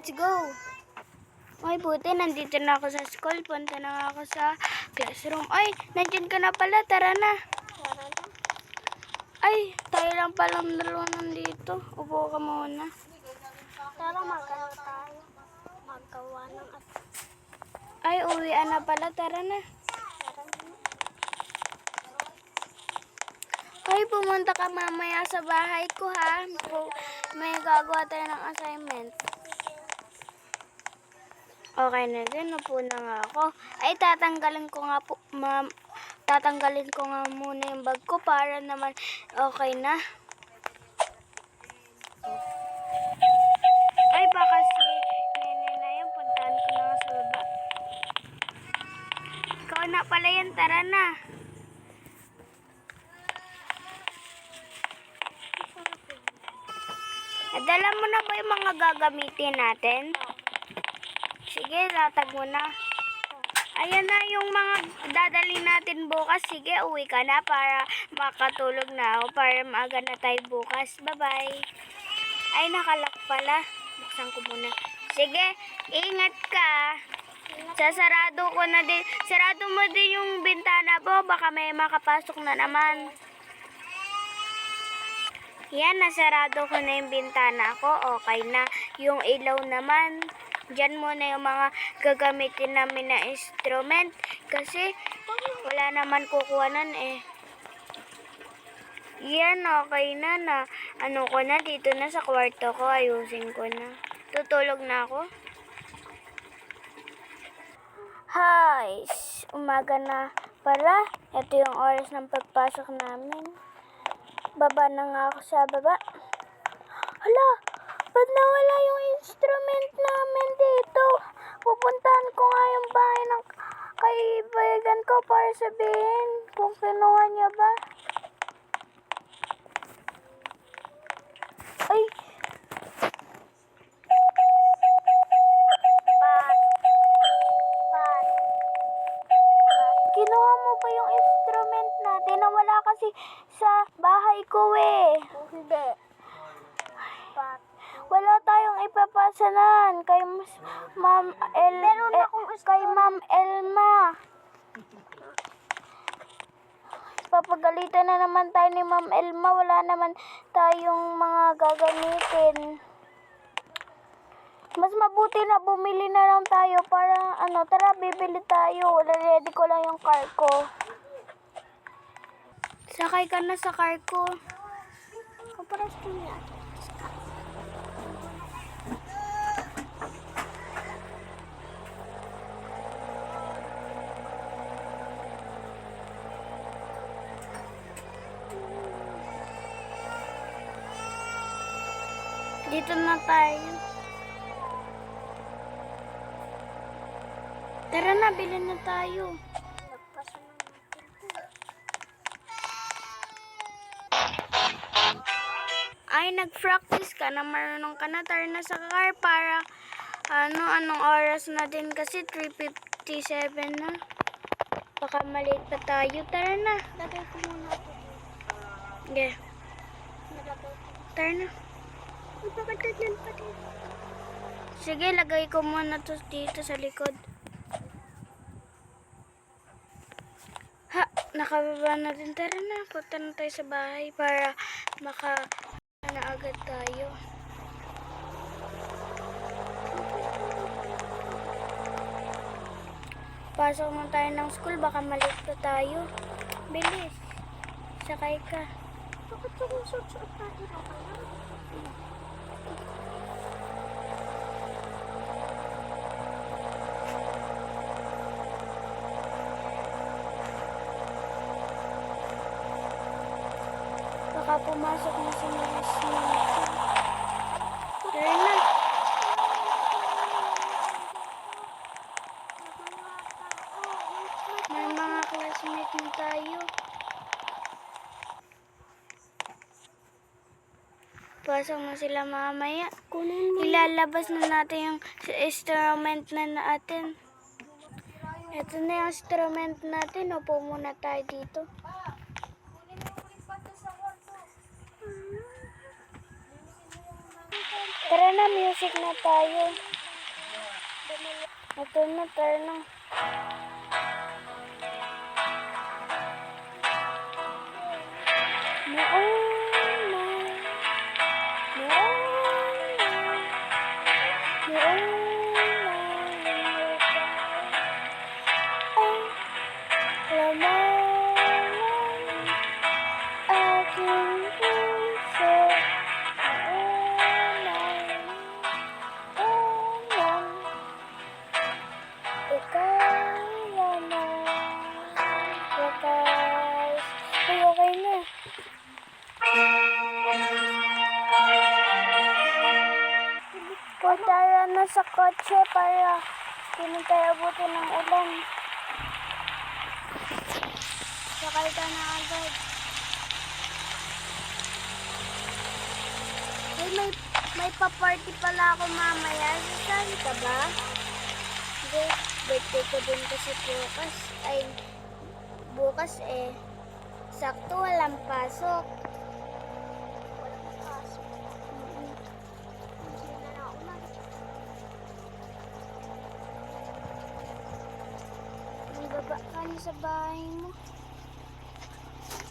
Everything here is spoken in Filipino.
let's go. Ay, buti, nandito na ako sa school. Punta na nga ako sa classroom. Ay, nandiyan ka na pala. Tara na. Ay, tayo lang palang dalawa nandito. Upo ka muna. Tara, magano tayo. Maggawa ng Ay, uwian na pala. Tara na. Ay, pumunta ka mamaya sa bahay ko, ha? May gagawa tayo ng assignment. Okay na din, upo na nga ako. Ay, tatanggalin ko nga muna yung bag ko para naman okay na. Ay, baka si Nene na yun, puntahan ko na nga sa baba. Ikaw na pala yan, tara na. Nadala mo na ba yung mga gagamitin natin? Sige, latag mo na. Ayan na yung mga dadalhin natin bukas. Sige, uwi ka na para makatulog na ako para maaga na tayo bukas. Bye-bye. Ay, nakalak pala. Buksan ko muna. Sige, ingat ka. Sasarado ko na din. Sarado mo din yung bintana po. Baka may makapasok na naman. Yan, nasarado ko na yung bintana ko. Okay na. Yung ilaw naman. Diyan muna yung mga gagamitin namin na instrument. Kasi wala naman kukuhanan eh. Yan, okay na. Ano ko na, dito na sa kwarto ko. Ayusin ko na. Tutulog na ako. Hi! Umaga na pala. Ito yung oras ng pagpasok namin. Baba na nga ako sa baba. Hala! Ba't nawala yung instrument namin dito? Pupuntahan ko nga yung bahay ng kaibigan ko para sabihin kung kinuha niya ba. Ay! Kinuha mo ba yung instrument natin? Nawala kasi sa bahay ko eh. Hindi. Wala tayong ipapasanan kay Ma'am kay Ma'am Elma. Papagalitan na naman tayo ni Ma'am Elma. Wala naman tayong mga gagamitin. Mas mabuti na bumili na lang tayo para tara bibili tayo. Ready ko lang yung car ko. Sakay ka na sa car ko. Kaparas ko niya. Dito na tayo. Tara na, bilhin na tayo. Nagpasa na natin. Ay, nag-practice ka na, marunong ka na. Tara na sa car para anong oras na din kasi 3:57 na. Baka malate pa tayo. Tara na. Lagay ko muna ito. Okay. Nilagay ko. Tara na. Ipakatagyan pa dito. Sige, lagay ko muna to dito sa likod. Ha, nakababa na din. Tara na, punta na tayo sa bahay para na agad tayo. Pasok mo tayo ng school, baka malate pa tayo. Bilis. Sakay ka. Bakit yung suot-suot natin ako? Baka pumasok na si Miss Nito. Tara na. May mga classmate na tayo. Pasok na sila mamaya. Ilalabas na natin yung instrument na natin. Ito na yung instrument natin. Upo muna tayo dito. Tara na, music na tayo. Ito na, tara na. Okay na. O tara na sa kotse para hindi tayo abutin ng ulan. Sakay ka na agad. Ay, may pa-party pala ako mamaya. Sasali ka ba? Hindi, birthday ko din kasi bukas. Ay, bukas eh. Sakto walang pasok. Walang kaso. Hindi na ako na. Ang baba ka na sa bahay mo.